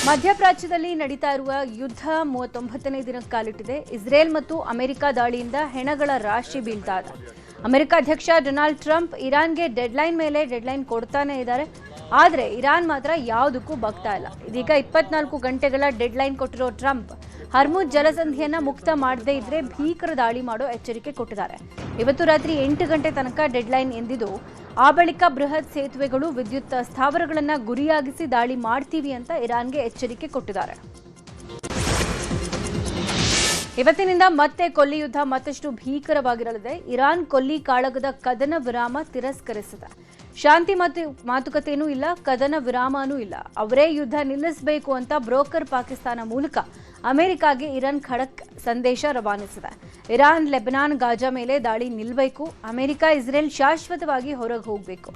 ಮಧ್ಯಪ್ರಾಚ್ಯದಲ್ಲಿ ನಡೀತಾ ಇರುವ ಯುದ್ಧ 39ನೇ ದಿನಕ್ಕೆ ಕಾಲಿಟ್ಟಿದೆ. ಇಸ್ರೇಲ್ ಮತ್ತು ಅಮೆರಿಕ ದಾಳಿಯಿಂದ ಹೆಣಗಳ ರಾಶಿ ಬೀಳ್ತಾ ಇದೆ. ಅಮೆರಿಕ ಅಧ್ಯಕ್ಷ ಡೊನಾಲ್ಡ್ ಟ್ರಂಪ್ ಇರಾನ್ಗೆ ಡೆಡ್ಲೈನ್ ಮೇಲೆ ಡೆಡ್ಲೈನ್ ಕೊಡ್ತಾನೆ ಇದ್ದಾರೆ. ಆದರೆ ಇರಾನ್ ಮಾತ್ರ ಯಾವುದಕ್ಕೂ ಬಗ್ತಾ ಇಲ್ಲ. ಇದೀಗ 24 ಗಂಟೆಗಳ ಡೆಡ್ಲೈನ್ ಕೊಟ್ಟಿರೋ ಟ್ರಂಪ್ ಹರ್ಮುಜ್ ಜಲಸಂಧಿಯನ್ನ ಮುಕ್ತ ಮಾಡದೇ ಇದ್ರೆ ಭೀಕರ ದಾಳಿ ಮಾಡೋ ಎಚ್ಚರಿಕೆ ಕೊಟ್ಟಿದ್ದಾರೆ. ಇವತ್ತು ರಾತ್ರಿ 8 ಗಂಟೆ ತನಕ ಡೆಡ್ಲೈನ್ ಎಂದಿದ್ದು, ಆ ಬಳಿಕ ಬೃಹತ್ ಸೇತುವೆಗಳು, ವಿದ್ಯುತ್ ಸ್ಥಾವರಗಳನ್ನು ಗುರಿಯಾಗಿಸಿ ದಾಳಿ ಮಾಡ್ತೀವಿ ಅಂತ ಇರಾನ್ಗೆ ಎಚ್ಚರಿಕೆ ಕೊಟ್ಟಿದ್ದಾರೆ. ಇವತ್ತಿನಿಂದ ಮತ್ತೆ ಕೊಲ್ಲಿ ಯುದ್ಧ ಮತ್ತಷ್ಟು ಭೀಕರವಾಗಿರಲಿದೆ. ಇರಾನ್ ಕೊಲ್ಲಿ ಕಾಳಗದ ಕದನ ವಿರಾಮ ತಿರಸ್ಕರಿಸಿದೆ. ಶಾಂತಿ ಮತ್ತು ಮಾತುಕತೆಯೂ ಇಲ್ಲ, ಕದನ ವಿರಾಮನೂ ಇಲ್ಲ. ಅವರೇ ಯುದ್ಧ ನಿಲ್ಲಿಸಬೇಕು ಅಂತ ಬ್ರೋಕರ್ ಪಾಕಿಸ್ತಾನ ಮೂಲಕ ಅಮೆರಿಕಾಗೆ ಇರಾನ್ ಖಡಕ್ ಸಂದೇಶ ರವಾನಿಸಿದೆ. ಇರಾನ್, ಲೆಬನಾನ್, ಗಾಜಾ ಮೇಲೆ ದಾಳಿ ನಿಲ್ಲಬೇಕು. ಅಮೆರಿಕ, ಇಸ್ರೇಲ್ ಶಾಶ್ವತವಾಗಿ ಹೊರಗೆ ಹೋಗಬೇಕು.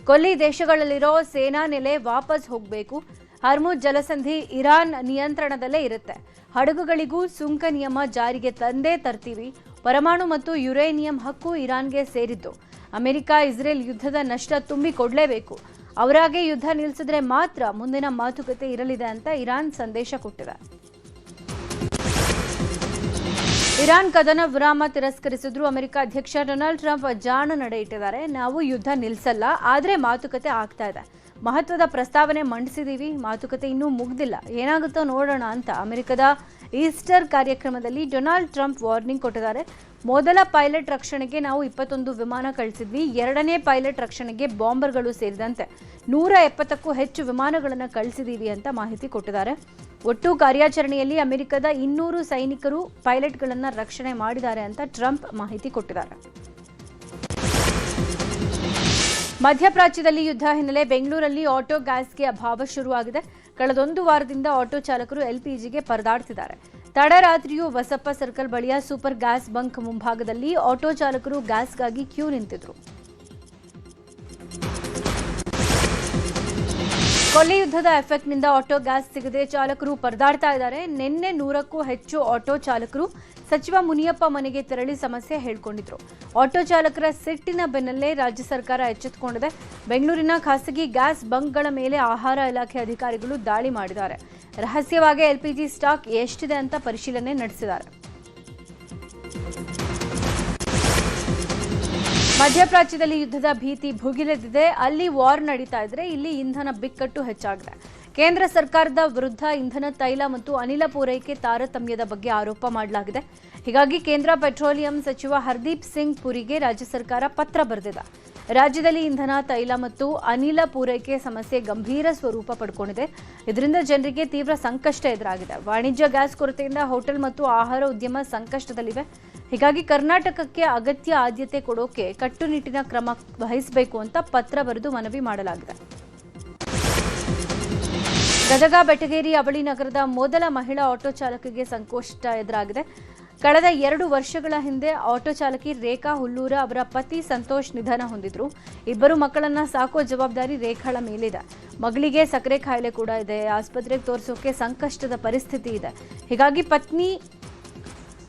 ಕೊಲ್ಲಿ ದೇಶಗಳಲ್ಲಿರೋ ಸೇನಾ ನೆಲೆ ವಾಪಸ್ ಹೋಗಬೇಕು. ಹರ್ಮುಜ್ ಜಲಸಂಧಿ ಇರಾನ್ ನಿಯಂತ್ರಣದಲ್ಲೇ ಇರುತ್ತೆ. ಹಡಗುಗಳಿಗೂ ಸುಂಕ ನಿಯಮ ಜಾರಿಗೆ ತಂದೇ ತರ್ತೀವಿ. ಪರಮಾಣು ಮತ್ತು ಯುರೇನಿಯಂ ಹಕ್ಕು ಇರಾನ್ಗೆ ಸೇರಿದ್ದು. ಅಮೆರಿಕ, ಇಸ್ರೇಲ್ ಯುದ್ಧದ ನಷ್ಟ ತುಂಬಿಕೊಡಲೇಬೇಕು. ಅವರಾಗೆ ಯುದ್ಧ ನಿಲ್ಲಿಸಿದ್ರೆ ಮಾತ್ರ ಮುಂದಿನ ಮಾತುಕತೆ ಇರಲಿದೆ ಅಂತ ಇರಾನ್ ಸಂದೇಶ ಕೊಟ್ಟಿದೆ. ಇರಾನ್ ಕದನ ವಿರಾಮ ತಿರಸ್ಕರಿಸಿದ್ರು. ಅಮೆರಿಕ ಅಧ್ಯಕ್ಷ ಡೊನಾಲ್ಡ್ ಟ್ರಂಪ್ ಜಾಣ ನಡೆ ಇಟ್ಟಿದ್ದಾರೆ. ನಾವು ಯುದ್ಧ ನಿಲ್ಲಿಸಲ್ಲ, ಆದರೆ ಮಾತುಕತೆ ಆಗ್ತಾ ಇದೆ. ಮಹತ್ವದ ಪ್ರಸ್ತಾವನೆ ಮಂಡಿಸಿದೀವಿ. ಮಾತುಕತೆ ಇನ್ನೂ ಮುಗ್ದಿಲ್ಲ, ಏನಾಗುತ್ತೋ ನೋಡೋಣ ಅಂತ ಅಮೆರಿಕದ ಈಸ್ಟರ್ ಕಾರ್ಯಕ್ರಮದಲ್ಲಿ ಡೊನಾಲ್ಡ್ ಟ್ರಂಪ್ ವಾರ್ನಿಂಗ್ ಕೊಟ್ಟಿದ್ದಾರೆ. ಮೊದಲ ಪೈಲಟ್ ರಕ್ಷಣೆಗೆ ನಾವು 21 ವಿಮಾನ ಕಳಿಸಿದ್ವಿ. ಎರಡನೇ ಪೈಲಟ್ ರಕ್ಷಣೆಗೆ ಬಾಂಬರ್ಗಳು ಸೇರಿದಂತೆ 170ಕ್ಕೂ ಹೆಚ್ಚು ವಿಮಾನಗಳನ್ನು ಕಳಿಸಿದೀವಿ ಅಂತ ಮಾಹಿತಿ ಕೊಟ್ಟಿದ್ದಾರೆ. ಒಟ್ಟು ಕಾರ್ಯಾಚರಣೆಯಲ್ಲಿ ಅಮೆರಿಕದ 200 ಸೈನಿಕರು, ಪೈಲಟ್ಗಳನ್ನು ರಕ್ಷಣೆ ಮಾಡಿದ್ದಾರೆ ಅಂತ ಟ್ರಂಪ್ ಮಾಹಿತಿ ಕೊಟ್ಟಿದ್ದಾರೆ. ಮಧ್ಯಪ್ರಾಚ್ಯದಲ್ಲಿ ಯುದ್ಧ ಹಿನ್ನೆಲೆ ಬೆಂಗಳೂರಲ್ಲಿ ಆಟೋ ಗ್ಯಾಸ್ಗೆ ಅಭಾವ ಶುರುವಾಗಿದೆ. ಕಳೆದೊಂದು ವಾರದಿಂದ ಆಟೋ ಚಾಲಕರು ಎಲ್ಪಿಜಿಗೆ ಪರದಾಡ್ತಿದ್ದಾರೆ. ತಡರಾತ್ರಿಯೂ ಬಸಪ್ಪ ಸರ್ಕಲ್ ಬಳಿಯ ಸೂಪರ್ ಗ್ಯಾಸ್ ಬಂಕ್ ಮುಂಭಾಗದಲ್ಲಿ ಆಟೋ ಚಾಲಕರು ಗ್ಯಾಸ್ಗಾಗಿ ಕ್ಯೂ ನಿಂತಿದ್ರು. ಕೊಲ್ಲಿ ಯುದ್ಧದ ಎಫೆಕ್ಟ್ನಿಂದ ಆಟೋ ಗ್ಯಾಸ್ ಸಿಗದೆ ಚಾಲಕರು ಪರದಾಡ್ತಾ ಇದ್ದಾರೆ. ನಿನ್ನೆ 100ಕ್ಕೂ ಹೆಚ್ಚು ಆಟೋ ಚಾಲಕರು ಸಚಿವ ಮುನಿಯಪ್ಪ ಮನೆಗೆ ತೆರಳಿ ಸಮಸ್ಯೆ ಹೇಳ್ಕೊಂಡಿದ್ರು. ಆಟೋ ಚಾಲಕರ ಸಿಟ್ಟಿನ ಬೆನ್ನಲ್ಲೇ ರಾಜ್ಯ ಸರ್ಕಾರ ಎಚ್ಚೆತ್ತುಕೊಂಡಿದೆ. ಬೆಂಗಳೂರಿನ ಖಾಸಗಿ ಗ್ಯಾಸ್ ಬಂಕ್ಗಳ ಮೇಲೆ ಆಹಾರ ಇಲಾಖೆ ಅಧಿಕಾರಿಗಳು ದಾಳಿ ಮಾಡಿದ್ದಾರೆ. ರಹಸ್ಯವಾಗಿ ಎಲ್ಪಿಜಿ ಸ್ಟಾಕ್ ಎಷ್ಟಿದೆ ಅಂತ ಪರಿಶೀಲನೆ ನಡೆಸಿದ್ದಾರೆ. ಮಧ್ಯಪ್ರಾಚ್ಯದಲ್ಲಿ ಯುದ್ಧದ ಭೀತಿ ಭುಗಿಲೆದಿದೆ. ಅಲ್ಲಿ ವಾರ್ ನಡೀತಾ ಇದ್ರೆ ಇಲ್ಲಿ ಇಂಧನ ಬಿಕ್ಕಟ್ಟು ಹೆಚ್ಚಾಗಿದೆ. ಕೇಂದ್ರ ಸರ್ಕಾರದ ವಿರುದ್ಧ ಇಂಧನ, ತೈಲ ಮತ್ತು ಅನಿಲ ಪೂರೈಕೆ ತಾರತಮ್ಯದ ಬಗ್ಗೆ ಆರೋಪ ಮಾಡಲಾಗಿದೆ. ಹೀಗಾಗಿ ಕೇಂದ್ರ ಪೆಟ್ರೋಲಿಯಂ ಸಚಿವ ಹರ್ದೀಪ್ ಸಿಂಗ್ ಪುರಿಗೆ ರಾಜ್ಯ ಸರ್ಕಾರ ಪತ್ರ ಬರೆದಿದೆ. ರಾಜ್ಯದಲ್ಲಿ ಇಂಧನ, ತೈಲ ಮತ್ತು ಅನಿಲ ಪೂರೈಕೆ ಸಮಸ್ಯೆ ಗಂಭೀರ ಸ್ವರೂಪ ಪಡ್ಕೊಂಡಿದೆ. ಇದರಿಂದ ಜನರಿಗೆ ತೀವ್ರ ಸಂಕಷ್ಟ ಎದುರಾಗಿದೆ. ವಾಣಿಜ್ಯ ಗ್ಯಾಸ್ ಕೊರತೆಯಿಂದ ಹೋಟೆಲ್ ಮತ್ತು ಆಹಾರ ಉದ್ಯಮ ಸಂಕಷ್ಟದಲ್ಲಿವೆ. ಹೀಗಾಗಿ ಕರ್ನಾಟಕಕ್ಕೆ ಅಗತ್ಯ ಆದ್ಯತೆ ಕೊಡೋಕೆ ಕಟ್ಟುನಿಟ್ಟಿನ ಕ್ರಮ ವಹಿಸಬೇಕು ಅಂತ ಪತ್ರ ಬರೆದು ಮನವಿ ಮಾಡಲಾಗಿದೆ. ಗದಗ, ಬೆಟಗೇರಿ, ಅವಳಿ ನಗರದ ಮೊದಲ ಮಹಿಳಾ ಆಟೋ ಚಾಲಕಿಗೆ ಸಂಕಷ್ಟ ಎದುರಾಗಿದೆ. ಕಳೆದ 2 ವರ್ಷಗಳ ಹಿಂದೆ ಆಟೋ ಚಾಲಕಿ ರೇಖಾ ಹುಲ್ಲೂರ ಅವರ ಪತಿ ಸಂತೋಷ್ ನಿಧನ ಹೊಂದಿದ್ರು. ಇಬ್ಬರು ಮಕ್ಕಳನ್ನ ಸಾಕೋ ಜವಾಬ್ದಾರಿ ರೇಖಾಳ ಮೇಲಿದೆ. ಮಗಳಿಗೆ ಸಕ್ಕರೆ ಕಾಯಿಲೆ ಕೂಡ ಇದೆ. ಆಸ್ಪತ್ರೆಗೆ ತೋರಿಸೋಕೆ ಸಂಕಷ್ಟದ ಪರಿಸ್ಥಿತಿ ಇದೆ. ಹೀಗಾಗಿ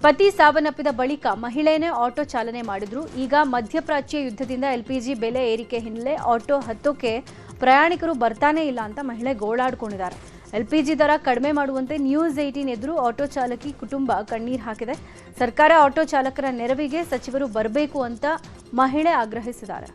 ಪತಿ ಸಾವನ್ನಪ್ಪಿದ ಬಳಿಕ ಮಹಿಳೆಯೇ ಆಟೋ ಚಾಲನೆ ಮಾಡಿದ್ರು. ಈಗ ಮಧ್ಯಪ್ರಾಚ್ಯ ಯುದ್ಧದಿಂದ ಎಲ್ಪಿಜಿ ಬೆಲೆ ಏರಿಕೆ ಹಿನ್ನೆಲೆ ಆಟೋ ಹತ್ತೋಕೆ ಪ್ರಯಾಣಿಕರು ಬರ್ತಾನೆ ಇಲ್ಲ ಅಂತ ಮಹಿಳೆ ಗೋಳಾಡ್ಕೊಂಡಿದ್ದಾರೆ. ಎಲ್ಪಿಜಿ ದರ ಕಡಿಮೆ ಮಾಡುವಂತೆ ನ್ಯೂಸ್ 18 ಎದುರು ಆಟೋ ಚಾಲಕಿ ಕುಟುಂಬ ಕಣ್ಣೀರು ಹಾಕಿದೆ. ಸರ್ಕಾರ ಆಟೋ ಚಾಲಕರ ನೆರವಿಗೆ ಸಚಿವರು ಬರಬೇಕು ಅಂತ ಮಹಿಳೆ ಆಗ್ರಹಿಸಿದ್ದಾರೆ.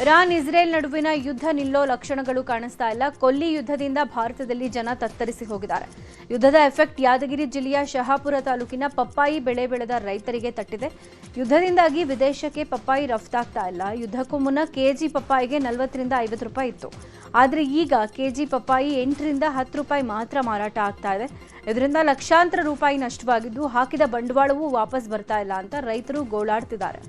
ಇರಾನ್, ಇಸ್ರೇಲ್ ನಡುವಿನ ಯುದ್ಧ ನಿಲ್ಲೋ ಲಕ್ಷಣಗಳು ಕಾಣಿಸ್ತಾ ಇಲ್ಲ. ಕೊಲ್ಲಿ ಯುದ್ಧದಿಂದ ಭಾರತದಲ್ಲಿ ಜನ ತತ್ತರಿಸಿ ಹೋಗಿದ್ದಾರೆ. ಯುದ್ಧದ ಎಫೆಕ್ಟ್ ಯಾದಗಿರಿ ಜಿಲ್ಲೆಯ ಶಹಾಪುರ ತಾಲೂಕಿನ ಪಪ್ಪಾಯಿ ಬೆಳೆ ಬೆಳೆದ ರೈತರಿಗೆ ತಟ್ಟಿದೆ. ಯುದ್ಧದಿಂದಾಗಿ ವಿದೇಶಕ್ಕೆ ಪಪ್ಪಾಯಿ ರಫ್ತಾಗ್ತಾ ಇಲ್ಲ. ಯುದ್ಧಕ್ಕೂ ಮುನ್ನ ಕೆಜಿ ಪಪ್ಪಾಯಿಗೆ 40 ರಿಂದ 50 ರೂಪಾಯಿ ಇತ್ತು. ಆದರೆ ಈಗ ಕೆಜಿ ಪಪ್ಪಾಯಿ 8 ರಿಂದ 10 ರೂಪಾಯಿ ಮಾತ್ರ ಮಾರಾಟ ಆಗ್ತಾ ಇದೆ. ಇದರಿಂದ ಲಕ್ಷಾಂತರ ರೂಪಾಯಿ ನಷ್ಟವಾಗಿದ್ದು ಹಾಕಿದ ಬಂಡವಾಳವೂ ವಾಪಸ್ ಬರ್ತಾ ಇಲ್ಲ ಅಂತ ರೈತರು ಗೋಳಾಡ್ತಿದ್ದಾರೆ.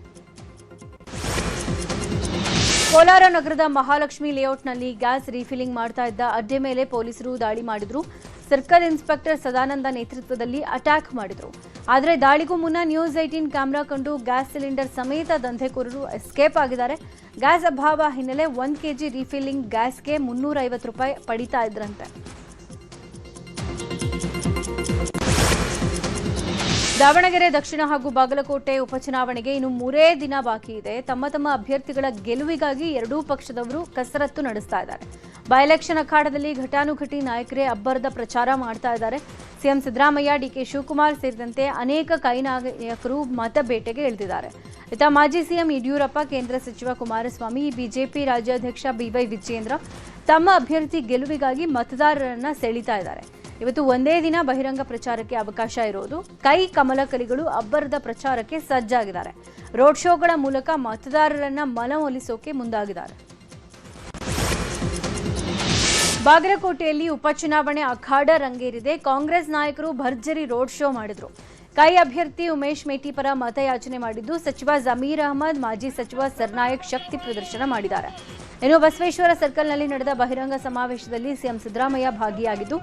ಕೋಲಾರ ನಗರದ ಮಹಾಲಕ್ಷ್ಮಿ ಲೇಔಟ್ನಲ್ಲಿ ಗ್ಯಾಸ್ ರೀಫಿಲಿಂಗ್ ಮಾಡ್ತಾ ಇದ್ದ ಅಡ್ಡೆ ಮೇಲೆ ಪೊಲೀಸರು ದಾಳಿ ಮಾಡಿದ್ರು. ಸರ್ಕಲ್ ಇನ್ಸ್ಪೆಕ್ಟರ್ ಸದಾನಂದ ನೇತೃತ್ವದಲ್ಲಿ ಅಟ್ಯಾಕ್ ಮಾಡಿದ್ರು. ಆದರೆ ದಾಳಿಗೂ ಮುನ್ನ ನ್ಯೂಸ್ 18 ಕ್ಯಾಮೆರಾ ಕಂಡು ಗ್ಯಾಸ್ ಸಿಲಿಂಡರ್ ಸಮೇತ ದಂಧೆಕೋರರು ಎಸ್ಕೇಪ್ ಆಗಿದ್ದಾರೆ. ಗ್ಯಾಸ್ ಅಭಾವ ಹಿನ್ನೆಲೆ 1 ಕೆಜಿ ರೀಫಿಲಿಂಗ್ ಗ್ಯಾಸ್ಗೆ 350 ರೂಪಾಯಿ ಪಡಿತಾ ಇದ್ರಂತೆ. ದಾವಣಗೆರೆ ದಕ್ಷಿಣ ಹಾಗೂ ಬಾಗಲಕೋಟೆ ಉಪಚುನಾವಣೆಗೆ ಇನ್ನು 3 ದಿನ ಬಾಕಿ ಇದೆ. ತಮ್ಮ ಅಭ್ಯರ್ಥಿಗಳ ಗೆಲುವಿಗಾಗಿ ಎರಡೂ ಪಕ್ಷದವರು ಕಸರತ್ತು ನಡೆಸ್ತಾ ಇದ್ದಾರೆ. ಬೈ ಎಲೆಕ್ಷನ್ ಅಖಾಡದಲ್ಲಿ ಘಟಾನುಘಟಿ ನಾಯಕರೇ ಅಬ್ಬರದ ಪ್ರಚಾರ ಮಾಡ್ತಾ ಇದ್ದಾರೆ. ಸಿಎಂ ಸಿದ್ದರಾಮಯ್ಯ, ಡಿಕೆ ಶಿವಕುಮಾರ್ ಸೇರಿದಂತೆ ಅನೇಕ ಕೈ ನಾಯಕರು ಮತಬೇಟೆಗೆ ಇಳಿದಿದ್ದಾರೆ. ಇತ್ತ ಮಾಜಿ ಸಿಎಂ ಯಡಿಯೂರಪ್ಪ, ಕೇಂದ್ರ ಸಚಿವ ಕುಮಾರಸ್ವಾಮಿ, ಬಿಜೆಪಿ ರಾಜ್ಯಾಧ್ಯಕ್ಷ ಬಿವೈ ವಿಜಯೇಂದ್ರ ತಮ್ಮ ಅಭ್ಯರ್ಥಿ ಗೆಲುವಿಗಾಗಿ ಮತದಾರರನ್ನ ಸೆಳೀತಾ ಇದ್ದಾರೆ. ಇವತ್ತು ಒಂದೇ ದಿನ ಬಹಿರಂಗ ಪ್ರಚಾರಕ್ಕೆ ಅವಕಾಶ ಇರೋದು. ಕೈ ಕಮಲಕಲಿಗಳು ಅಬ್ಬರದ ಪ್ರಚಾರಕ್ಕೆ ಸಜ್ಜಾಗಿದ್ದಾರೆ. ರೋಡ್ ಶೋಗಳ ಮೂಲಕ ಮತದಾರರನ್ನ ಮನವೊಲಿಸೋಕೆ ಮುಂದಾಗಿದ್ದಾರೆ. ಬಾಗಲಕೋಟೆಯಲ್ಲಿ ಉಪಚುನಾವಣೆ ಅಖಾಡ ರಂಗೇರಿದೆ. ಕಾಂಗ್ರೆಸ್ ನಾಯಕರು ಭರ್ಜರಿ ರೋಡ್ ಶೋ ಮಾಡಿದ್ರು. ಕೈ ಅಭ್ಯರ್ಥಿ ಉಮೇಶ್ ಮೇಟಿ ಪರ ಮತಯಾಚನೆ ಮಾಡಿದ್ದು, ಸಚಿವ ಜಮೀರ್ ಅಹಮದ್, ಮಾಜಿ ಸಚಿವ ಸರ್ನಾಯಕ್ ಶಕ್ತಿ ಪ್ರದರ್ಶನ ಮಾಡಿದ್ದಾರೆ. ಇನ್ನು ಬಸವೇಶ್ವರ ಸರ್ಕಲ್ನಲ್ಲಿ ನಡೆದ ಬಹಿರಂಗ ಸಮಾವೇಶದಲ್ಲಿ ಸಿಎಂ ಸಿದ್ದರಾಮಯ್ಯ ಭಾಗಿಯಾಗಿದ್ದು,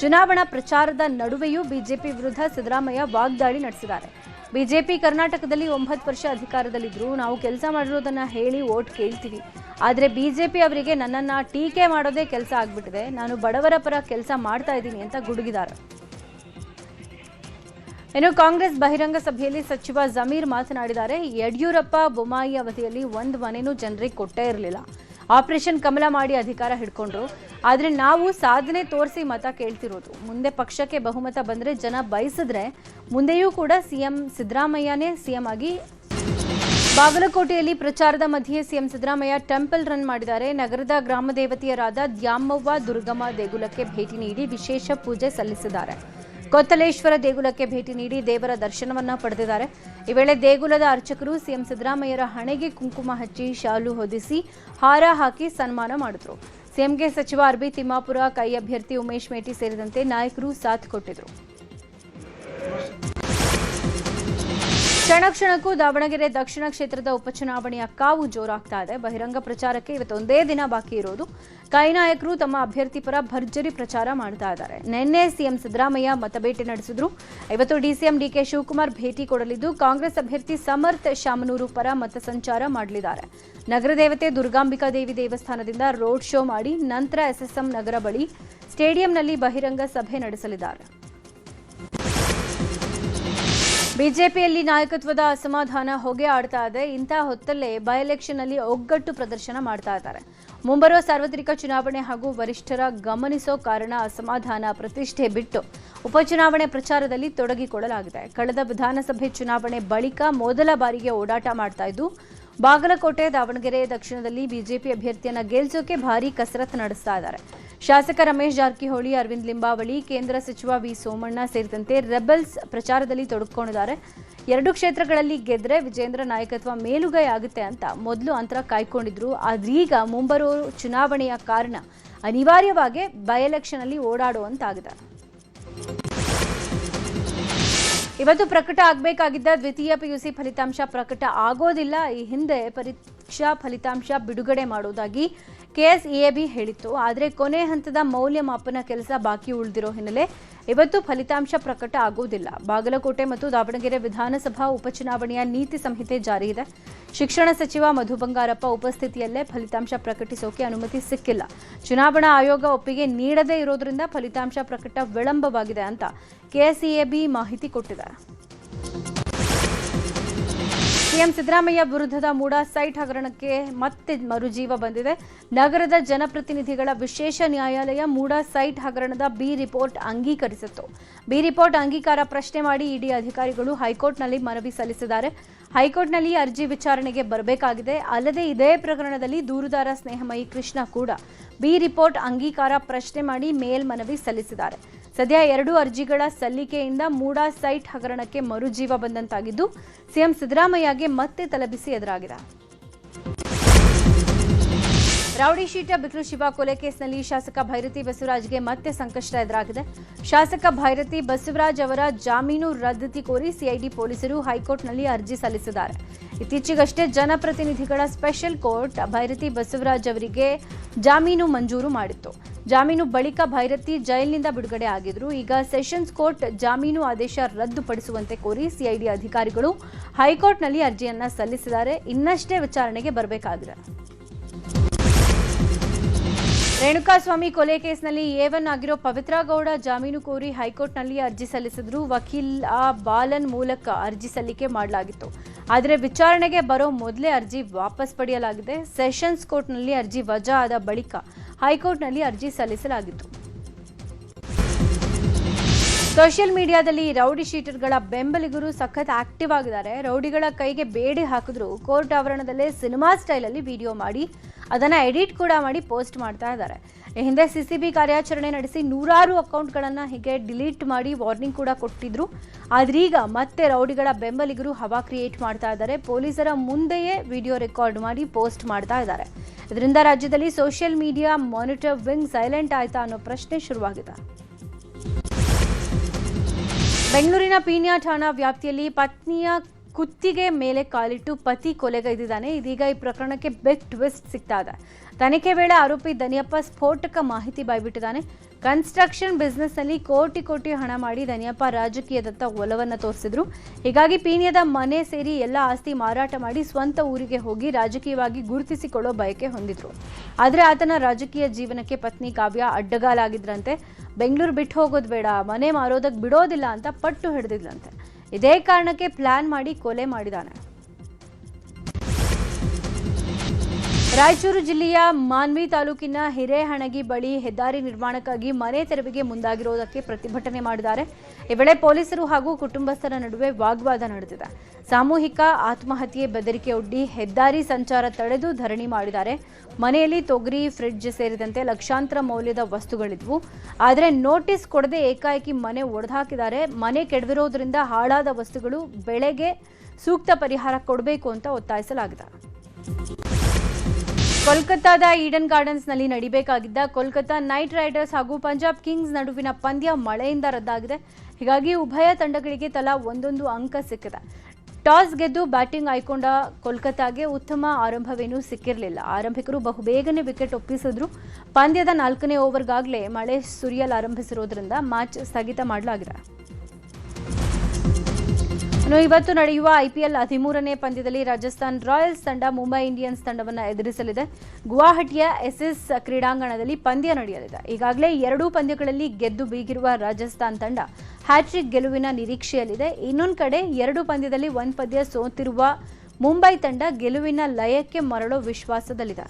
ಚುನಾವಣಾ ಪ್ರಚಾರದ ನಡುವೆಯೂ ಬಿಜೆಪಿ ವಿರುದ್ಧ ಸಿದ್ದರಾಮಯ್ಯ ವಾಗ್ದಾಳಿ ನಡೆಸಿದ್ದಾರೆ. ಬಿಜೆಪಿ ಕರ್ನಾಟಕದಲ್ಲಿ 9 ವರ್ಷ ಅಧಿಕಾರದಲ್ಲಿದ್ರು, ನಾವು ಕೆಲಸ ಮಾಡಿರೋದನ್ನ ಹೇಳಿ ವೋಟ್ ಕೇಳ್ತೀವಿ. ಆದರೆ ಬಿಜೆಪಿ ಅವರಿಗೆ ನನ್ನನ್ನ ಟೀಕೆ ಮಾಡೋದೇ ಕೆಲಸ ಆಗ್ಬಿಟ್ಟಿದೆ. ನಾನು ಬಡವರ ಪರ ಕೆಲಸ ಮಾಡ್ತಾ ಇದ್ದೀನಿ ಅಂತ ಗುಡುಗಿದ್ದಾರೆ. ಇನ್ನು ಕಾಂಗ್ರೆಸ್ ಬಹಿರಂಗ ಸಭೆಯಲ್ಲಿ ಸಚಿವ ಜಮೀರ್ ಮಾತನಾಡಿದ್ದಾರೆ. ಯಡಿಯೂರಪ್ಪ, ಬೊಮ್ಮಾಯಿ ಅವಧಿಯಲ್ಲಿ ಒಂದು ಮನೆನೂ ಜನರಿಗೆ ಕೊಟ್ಟೇ ಇರಲಿಲ್ಲ. ಆಪರೇಷನ್ ಕಮಲ ಮಾಡಿ ಅಧಿಕಾರ ಹಿಡ್ಕೊಂಡ್ರು. ಆದರೆ ನಾವು ಸಾಧನೆ ತೋರಿಸಿ ಮತ ಕೇಳ್ತಿರೋದು. ಮುಂದೆ ಪಕ್ಷಕ್ಕೆ ಬಹುಮತ ಬಂದರೆ ಜನ ಬಯಸಿದ್ರೆ ಮುಂದೆಯೂ ಕೂಡ ಸಿಎಂ ಸಿದ್ದರಾಮಯ್ಯನೇ ಸಿಎಂ ಆಗಿ. ಬಾಗಲಕೋಟೆಯಲ್ಲಿ ಪ್ರಚಾರದ ಮಧ್ಯೆ ಸಿಎಂ ಸಿದ್ದರಾಮಯ್ಯ ಟೆಂಪಲ್ ರನ್ ಮಾಡಿದ್ದಾರೆ. ನಗರದ ಗ್ರಾಮ ದೇವತೆಯರಾದ ದ್ಯಾಮವ್ವ ದುರ್ಗಮ್ಮ ದೇಗುಲಕ್ಕೆ ಭೇಟಿ ನೀಡಿ ವಿಶೇಷ ಪೂಜೆ ಸಲ್ಲಿಸಿದ್ದಾರೆ. ಕೊತ್ತಲೇಶ್ವರ ದೇಗುಲಕ್ಕೆ ಭೇಟಿ ನೀಡಿ ದೇವರ ದರ್ಶನವನ್ನ ಪಡೆದಿದ್ದಾರೆ. ಈ ವೇಳೆ ದೇಗುಲದ ಅರ್ಚಕರು ಸಿಎಂ ಸಿದ್ದರಾಮಯ್ಯರ ಹಣೆಗೆ ಕುಂಕುಮ ಹಚ್ಚಿ, ಶಾಲು ಹೊದಿಸಿ, ಹಾರ ಹಾಕಿ ಸನ್ಮಾನ ಮಾಡಿದ್ರು. ಸಿಎಂಗೆ ಸಚಿವ ಆರ್ಬಿ ತಿಮ್ಮಾಪುರ, ಕೈ ಅಭ್ಯರ್ಥಿ ಉಮೇಶ್ ಮೇಟಿ ಸೇರಿದಂತೆ ನಾಯಕರು ಸಾಥ್ ಕೊಟ್ಟಿದ್ರು. ಕ್ಷಣಕ್ಕೂ ದಾವಣಗೆರೆ ದಕ್ಷಿಣ ಕ್ಷೇತ್ರದ ಉಪಚುನಾವಣೆಯ ಕಾವು ಜೋರಾಗ್ತಾ ಇದೆ. ಬಹಿರಂಗ ಪ್ರಚಾರಕ್ಕೆ ಇವತ್ತೊಂದೇ ದಿನ ಬಾಕಿ ಇರೋದು. ಕೈ ನಾಯಕರು ತಮ್ಮ ಅಭ್ಯರ್ಥಿ ಪರ ಭರ್ಜರಿ ಪ್ರಚಾರ ಮಾಡ್ತಾ ಇದ್ದಾರೆ. ನಿನ್ನೆ ಸಿಎಂ ಸಿದ್ದರಾಮಯ್ಯ ಮತಬೇಟೆ ನಡೆಸಿದ್ರು. ಇವತ್ತು ಡಿಸಿಎಂ ಡಿಕೆ ಶಿವಕುಮಾರ್ ಭೇಟಿ ಕೊಡಲಿದ್ದು, ಕಾಂಗ್ರೆಸ್ ಅಭ್ಯರ್ಥಿ ಸಮರ್ಥ್ ಶಾಮನೂರು ಪರ ಮತ ಸಂಚಾರ ಮಾಡಲಿದ್ದಾರೆ. ನಗರ ದೇವತೆ ದುರ್ಗಾಂಬಿಕಾ ದೇವಿ ದೇವಸ್ಥಾನದಿಂದ ರೋಡ್ ಶೋ ಮಾಡಿ ನಂತರ ಎಸ್ಎಸ್ಎಂ ನಗರ ಬಳಿ ಸ್ಟೇಡಿಯಂನಲ್ಲಿ ಬಹಿರಂಗ ಸಭೆ ನಡೆಸಲಿದ್ದಾರೆ. ಬಿಜೆಪಿಯಲ್ಲಿ ನಾಯಕತ್ವದ ಅಸಮಾಧಾನ ಹೊಗೆ ಆಡ್ತಾ ಇದೆ. ಇಂಥ ಹೊತ್ತಲ್ಲೇ ಬೈ ಎಲೆಕ್ಷನ್ ನಲ್ಲಿ ಒಗ್ಗಟ್ಟು ಪ್ರದರ್ಶನ ಮಾಡ್ತಾ ಇದ್ದಾರೆ. ಮುಂಬರುವ ಸಾರ್ವತ್ರಿಕ ಚುನಾವಣೆ ಹಾಗೂ ವರಿಷ್ಠರ ಗಮನಿಸೋ ಕಾರಣ ಅಸಮಾಧಾನ, ಪ್ರತಿಷ್ಠೆ ಬಿಟ್ಟು ಉಪಚುನಾವಣೆ ಪ್ರಚಾರದಲ್ಲಿ ತೊಡಗಿಕೊಳ್ಳಲಾಗಿದೆ. ಕಳೆದ ವಿಧಾನಸಭೆ ಚುನಾವಣೆ ಬಳಿಕ ಮೊದಲ ಬಾರಿಗೆ ಓಡಾಟ ಮಾಡ್ತಾ ಇದ್ದು, ಬಾಗಲಕೋಟೆ, ದಾವಣಗೆರೆ ದಕ್ಷಿಣದಲ್ಲಿ ಬಿಜೆಪಿ ಅಭ್ಯರ್ಥಿಯನ್ನ ಗೆಲ್ಲಿಸೋಕೆ ಭಾರೀ ಕಸರತ್ತು ನಡೆಸ್ತಾ ಇದ್ದಾರೆ. ಶಾಸಕ ರಮೇಶ್ ಜಾರಕಿಹೊಳಿ, ಅರವಿಂದ್ ಲಿಂಬಾವಳಿ, ಕೇಂದ್ರ ಸಚಿವ ವಿ ಸೋಮಣ್ಣ ಸೇರಿದಂತೆ ರೆಬೆಲ್ಸ್ ಪ್ರಚಾರದಲ್ಲಿ ತೊಡಗಿಕೊಂಡಿದ್ದಾರೆ. 2 ಕ್ಷೇತ್ರಗಳಲ್ಲಿ ಗೆದ್ರೆ ವಿಜೇಂದ್ರ ನಾಯಕತ್ವ ಮೇಲುಗೈ ಆಗುತ್ತೆ ಅಂತ ಮೊದಲು ಅಂತರ ಕಾಯ್ಕೊಂಡಿದ್ರು. ಆದ್ರೀಗ ಮುಂಬರುವ ಚುನಾವಣೆಯ ಕಾರಣ ಅನಿವಾರ್ಯವಾಗಿ ಬೈ ಎಲೆಕ್ಷನ್ ಅಲ್ಲಿ ಓಡಾಡುವಂತಾಗಿದೆ. ಇವತ್ತು ಪ್ರಕಟ ಆಗಬೇಕಾಗಿದ್ದ ದ್ವಿತೀಯ ಪಿಯುಸಿ ಫಲಿತಾಂಶ ಪ್ರಕಟ ಆಗೋದಿಲ್ಲ. ಈ ಹಿಂದೆ ಪರೀಕ್ಷಾ ಫಲಿತಾಂಶ ಬಿಡುಗಡೆ ಮಾಡುವುದಾಗಿ ಕೆಎಸ್ಇಎಬಿ ಹೇಳಿತ್ತು. ಆದರೆ ಕೊನೆ ಹಂತದ ಮೌಲ್ಯಮಾಪನ ಕೆಲಸ ಬಾಕಿ ಉಳಿದಿರೋ ಹಿನ್ನೆಲೆ ಇವತ್ತು ಫಲಿತಾಂಶ ಪ್ರಕಟ ಆಗುವುದಿಲ್ಲ. ಬಾಗಲಕೋಟೆ ಮತ್ತು ದಾವಣಗೆರೆ ವಿಧಾನಸಭಾ ಉಪಚುನಾವಣೆಯ ನೀತಿ ಸಂಹಿತೆ ಜಾರಿ ಇದೆ. ಶಿಕ್ಷಣ ಸಚಿವ ಮಧು ಬಂಗಾರಪ್ಪ ಉಪಸ್ಥಿತಿಯಲ್ಲೇ ಫಲಿತಾಂಶ ಪ್ರಕಟಿಸೋಕೆ ಅನುಮತಿ ಸಿಕ್ಕಿಲ್ಲ. ಚುನಾವಣಾ ಆಯೋಗ ಒಪ್ಪಿಗೆ ನೀಡದೇ ಇರೋದ್ರಿಂದ ಫಲಿತಾಂಶ ಪ್ರಕಟ ವಿಳಂಬವಾಗಿದೆ ಅಂತ ಕೆಎಸ್ಇಎಬಿ ಮಾಹಿತಿ ಕೊಟ್ಟಿದೆ. ಸಿಎಂ ಸಿದ್ದರಾಮಯ್ಯ ವಿರುದ್ಧದ ಮೂಡಾ ಸೈಟ್ ಹಗರಣಕ್ಕೆ ಮತ್ತೆ ಮರುಜೀವ ಬಂದಿದೆ. ನಗರದ ಜನಪ್ರತಿನಿಧಿಗಳ ವಿಶೇಷ ನ್ಯಾಯಾಲಯ ಮೂಡಾ ಸೈಟ್ ಹಗರಣದ ಬಿ ರಿಪೋರ್ಟ್ ಅಂಗೀಕರಿಸಿತ್ತು. ಬಿ ರಿಪೋರ್ಟ್ ಅಂಗೀಕಾರ ಪ್ರಶ್ನೆ ಮಾಡಿ ಇಡಿ ಅಧಿಕಾರಿಗಳು ಹೈಕೋರ್ಟ್ನಲ್ಲಿ ಮನವಿ ಸಲ್ಲಿಸಿದ್ದಾರೆ. ಹೈಕೋರ್ಟ್ನಲ್ಲಿ ಅರ್ಜಿ ವಿಚಾರಣೆಗೆ ಬರಬೇಕಾಗಿದೆ. ಅಲ್ಲದೆ ಇದೇ ಪ್ರಕರಣದಲ್ಲಿ ದೂರುದಾರ ಸ್ನೇಹಮಯಿ ಕೃಷ್ಣ ಕೂಡ ಬಿ ರಿಪೋರ್ಟ್ ಅಂಗೀಕಾರ ಪ್ರಶ್ನೆ ಮಾಡಿ ಮೇಲ್ಮನವಿ ಸಲ್ಲಿಸಿದ್ದಾರೆ. ಸದ್ಯ 2 ಅರ್ಜಿಗಳ ಸಲ್ಲಿಕೆಯಿಂದ ಮೂಡಾ ಸೈಟ್ ಹಗರಣಕ್ಕೆ ಮರುಜೀವ ಬಂದಂತಾಗಿದ್ದು, ಸಿಎಂ ಸಿದ್ದರಾಮಯ್ಯಗೆ ಮತ್ತೆ ತಲೆಬಿಸಿ ಎದುರಾಗಿದೆ. ರೌಡಿ ಶೀಟ ಬಿಕ್ರು ಶಿವ ಕೊಲೆ ಕೇಸ್ನಲ್ಲಿ ಶಾಸಕ ಭೈರತಿ ಬಸವರಾಜ್ಗೆ ಮತ್ತೆ ಸಂಕಷ್ಟ ಎದುರಾಗಿದೆ. ಶಾಸಕ ಭೈರತಿ ಬಸವರಾಜ್ ಅವರ ಜಾಮೀನು ರದ್ದತಿ ಕೋರಿ ಸಿಐಡಿ ಪೊಲೀಸರು ಹೈಕೋರ್ಟ್ನಲ್ಲಿ ಅರ್ಜಿ ಸಲ್ಲಿಸಿದ್ದಾರೆ. ಇತ್ತೀಚೆಗಷ್ಟೇ ಜನಪ್ರತಿನಿಧಿಗಳ ಸ್ಪೆಷಲ್ ಕೋರ್ಟ್ ಭೈರತಿ ಬಸವರಾಜ್ ಅವರಿಗೆ ಜಾಮೀನು ಮಂಜೂರು ಮಾಡಿತ್ತು. ಜಾಮೀನು ಬಳಿಕ ಭೈರತಿ ಜೈಲಿನಿಂದ ಬಿಡುಗಡೆ ಆಗಿದ್ರು. ಈಗ ಸೆಷನ್ಸ್ ಕೋರ್ಟ್ ಜಾಮೀನು ಆದೇಶ ರದ್ದುಪಡಿಸುವಂತೆ ಕೋರಿ ಸಿಐಡಿ ಅಧಿಕಾರಿಗಳು ಹೈಕೋರ್ಟ್ನಲ್ಲಿ ಅರ್ಜಿಯನ್ನ ಸಲ್ಲಿಸಿದ್ದಾರೆ. ಇನ್ನಷ್ಟೇ ವಿಚಾರಣೆಗೆ ಬರಬೇಕಾಗಿದೆ. ರೇಣುಕಾಸ್ವಾಮಿ ಕೊಲೆ ಕೇಸ್ನಲ್ಲಿ A1 ಆಗಿರೋ ಪವಿತ್ರ ಗೌಡ ಜಾಮೀನು ಕೋರಿ ಹೈಕೋರ್ಟ್ನಲ್ಲಿ ಅರ್ಜಿ ಸಲ್ಲಿಸಿದ್ರು. ವಕೀಲ ಬಾಲನ್ ಮೂಲಕ ಅರ್ಜಿ ಸಲ್ಲಿಕೆ ಮಾಡಲಾಗಿತ್ತು. ಆದರೆ ವಿಚಾರಣೆಗೆ ಬರೋ ಮೊದಲೇ ಅರ್ಜಿ ವಾಪಸ್ ಪಡೆಯಲಾಗಿದೆ. ಸೆಷನ್ಸ್ ಕೋರ್ಟ್ನಲ್ಲಿ ಅರ್ಜಿ ವಜಾ ಆದ ಬಳಿಕ ಹೈಕೋರ್ಟ್ನಲ್ಲಿ ಅರ್ಜಿ ಸಲ್ಲಿಸಲಾಗಿತ್ತು. ಸೋಷಿಯಲ್ ಮೀಡಿಯಾದಲ್ಲಿ ರೌಡಿ ಶೀಟರ್ಗಳ ಬೆಂಬಲಿಗರು ಸಖತ್ ಆಕ್ಟಿವ್ ಆಗಿದ್ದಾರೆ. ರೌಡಿಗಳ ಕೈಗೆ ಬೇಡಿ ಹಾಕಿದ್ರು ಕೋರ್ಟ್ ಆವರಣದಲ್ಲೇ ಸಿನಿಮಾ ಸ್ಟೈಲಲ್ಲಿ ವಿಡಿಯೋ ಮಾಡಿ ಅದನ್ನು ಎಡಿಟ್ ಕೂಡ ಮಾಡಿ ಪೋಸ್ಟ್ ಮಾಡ್ತಾ ಇದ್ದಾರೆ. ಈ ಹಿಂದೆ ಸಿಸಿಬಿ ಕಾರ್ಯಾಚರಣೆ ನಡೆಸಿ ನೂರಾರು ಅಕೌಂಟ್ಗಳನ್ನು ಹೀಗೆ ಡಿಲೀಟ್ ಮಾಡಿ ವಾರ್ನಿಂಗ್ ಕೂಡ ಕೊಟ್ಟಿದ್ರು. ಆದ್ರೀಗ ಮತ್ತೆ ರೌಡಿಗಳ ಬೆಂಬಲಿಗರು ಹವಾ ಕ್ರಿಯೇಟ್ ಮಾಡ್ತಾ ಇದ್ದಾರೆ. ಪೊಲೀಸರ ಮುಂದೆಯೇ ವಿಡಿಯೋ ರೆಕಾರ್ಡ್ ಮಾಡಿ ಪೋಸ್ಟ್ ಮಾಡ್ತಾ ಇದ್ದಾರೆ. ಇದರಿಂದ ರಾಜ್ಯದಲ್ಲಿ social media monitor wing silent ಆಯ್ತಾ ಅನ್ನೋ ಪ್ರಶ್ನೆ ಶುರುವಾಗಿದೆ. ಬೆಂಗಳೂರಿನ ಪೀಣ್ಯ ಠಾಣಾ ವ್ಯಾಪ್ತಿಯಲ್ಲಿ ಪತ್ನಿಯ ಕುತ್ತಿಗೆ ಮೇಲೆ ಕಾಲಿಟ್ಟು ಪತಿ ಕೊಲೆಗೈದಿದ್ದಾನೆ. ಇದೀಗ ಈ ಪ್ರಕರಣಕ್ಕೆ ಬಿಗ್ ಟ್ವಿಸ್ಟ್ ಸಿಗ್ತಾ ಇದೆ. ತನಿಖೆ ವೇಳೆ ಆರೋಪಿ ದನಿಯಪ್ಪ ಸ್ಫೋಟಕ ಮಾಹಿತಿ ಬಾಯ್ಬಿಟ್ಟಿದ್ದಾನೆ. ಕನ್ಸ್ಟ್ರಕ್ಷನ್ ಬಿಸ್ನೆಸ್ನಲ್ಲಿ ಕೋಟಿ ಹಣ ಮಾಡಿ ದನಿಯಪ್ಪ ರಾಜಕೀಯದತ್ತ ಒಲವನ್ನು ತೋರಿಸಿದ್ರು. ಹೀಗಾಗಿ ಪೀಣ್ಯದ ಮನೆ ಸೇರಿ ಎಲ್ಲ ಆಸ್ತಿ ಮಾರಾಟ ಮಾಡಿ ಸ್ವಂತ ಊರಿಗೆ ಹೋಗಿ ರಾಜಕೀಯವಾಗಿ ಗುರುತಿಸಿಕೊಳ್ಳೋ ಬಯಕೆ ಹೊಂದಿದ್ರು. ಆದರೆ ಆತನ ರಾಜಕೀಯ ಜೀವನಕ್ಕೆ ಪತ್ನಿ ಕಾವ್ಯ ಅಡ್ಡಗಾಲಾಗಿದ್ರಂತೆ. ಬೆಂಗಳೂರು ಬಿಟ್ಟು ಹೋಗೋದು ಬೇಡ, ಮನೆ ಮಾರೋದಕ್ಕೆ ಬಿಡೋದಿಲ್ಲ ಅಂತ ಪಟ್ಟು ಹಿಡಿದಿದ್ಲಂತೆ. ಇದೇ ಕಾರಣಕ್ಕೆ ಪ್ಲಾನ್ ಮಾಡಿ ಕೊಲೆ ಮಾಡಿದ್ದಾನೆ. ರಾಯಚೂರು ಜಿಲ್ಲೆಯ ಮಾನ್ವಿ ತಾಲೂಕಿನ ಹಿರೇಹಣಗಿ ಬಳಿ ಹೆದ್ದಾರಿ ನಿರ್ಮಾಣಕ್ಕಾಗಿ ಮನೆ ತೆರವಿಗೆ ಮುಂದಾಗಿರುವುದಕ್ಕೆ ಪ್ರತಿಭಟನೆ ಮಾಡಿದ್ದಾರೆ. ಈ ವೇಳೆ ಪೊಲೀಸರು ಹಾಗೂ ಕುಟುಂಬಸ್ಥರ ನಡುವೆ ವಾಗ್ವಾದ ನಡೆದಿದೆ. ಸಾಮೂಹಿಕ ಆತ್ಮಹತ್ಯೆ ಬೆದರಿಕೆ ಒಡ್ಡಿ ಹೆದ್ದಾರಿ ಸಂಚಾರ ತಡೆದು ಧರಣಿ ಮಾಡಿದ್ದಾರೆ. ಮನೆಯಲ್ಲಿ ತೊಗರಿ, ಫ್ರಿಡ್ಜ್ ಸೇರಿದಂತೆ ಲಕ್ಷಾಂತರ ಮೌಲ್ಯದ ವಸ್ತುಗಳಿದ್ವು. ಆದರೆ ನೋಟಿಸ್ ಕೊಡದೆ ಏಕಾಏಕಿ ಮನೆ ಒಡೆದುಹಾಕಿದ್ದಾರೆ. ಮನೆ ಕೆಡವಿರೋದ್ರಿಂದ ಹಾಳಾದ ವಸ್ತುಗಳು ಬೆಳೆಗೆ ಸೂಕ್ತ ಪರಿಹಾರ ಕೊಡಬೇಕು ಅಂತ ಒತ್ತಾಯಿಸಲಾಗಿದೆ. ಕೋಲ್ಕತ್ತಾದ ಈಡನ್ ಗಾರ್ಡನ್ಸ್ನಲ್ಲಿ ನಡೀಬೇಕಾಗಿದ್ದ ಕೋಲ್ಕತ್ತಾ ನೈಟ್ ರೈಡರ್ಸ್ ಹಾಗೂ ಪಂಜಾಬ್ ಕಿಂಗ್ಸ್ ನಡುವಿನ ಪಂದ್ಯ ಮಳೆಯಿಂದ ರದ್ದಾಗಿದೆ. ಹೀಗಾಗಿ ಉಭಯ ತಂಡಗಳಿಗೆ ತಲಾ ಒಂದೊಂದು ಅಂಕ ಸಿಕ್ಕಿದೆ. ಟಾಸ್ ಗೆದ್ದು ಬ್ಯಾಟಿಂಗ್ ಆಯ್ಕೊಂಡ ಕೋಲ್ಕತ್ತಾಗೆ ಉತ್ತಮ ಆರಂಭವೇನೂ ಸಿಕ್ಕಿರಲಿಲ್ಲ. ಆರಂಭಿಕರು ಬಹುಬೇಗನೆ ವಿಕೆಟ್ ಒಪ್ಪಿಸಿದ್ರು. ಪಂದ್ಯದ 4ನೇ ಓವರ್ಗಾಗಲೇ ಮಳೆ ಸುರಿಯಲಾರಂಭಿಸಿರೋದ್ರಿಂದ ಮ್ಯಾಚ್ ಸ್ಥಗಿತ ಮಾಡಲಾಗಿದೆ. ಇವತ್ತು ನಡೆಯುವ IPL 13ನೇ ಪಂದ್ಯದಲ್ಲಿ ರಾಜಸ್ಥಾನ್ ರಾಯಲ್ಸ್ ತಂಡ ಮುಂಬೈ ಇಂಡಿಯನ್ಸ್ ತಂಡವನ್ನು ಎದುರಿಸಲಿದೆ. ಗುವಾಹಟಿಯ SS ಕ್ರೀಡಾಂಗಣದಲ್ಲಿ ಪಂದ್ಯ ನಡೆಯಲಿದೆ. ಈಗಾಗಲೇ 2 ಪಂದ್ಯಗಳಲ್ಲಿ ಗೆದ್ದು ಬೀಗಿರುವ ರಾಜಸ್ಥಾನ್ ತಂಡ ಹ್ಯಾಟ್ರಿಕ್ ಗೆಲುವಿನ ನಿರೀಕ್ಷೆಯಲ್ಲಿದೆ. ಇನ್ನೊಂದು ಕಡೆ 2 ಪಂದ್ಯದಲ್ಲಿ 1 ಪಂದ್ಯ ಸೋತಿರುವ ಮುಂಬೈ ತಂಡ ಗೆಲುವಿನ ಲಯಕ್ಕೆ ಮರಳೋ ವಿಶ್ವಾಸದಲ್ಲಿದೆ.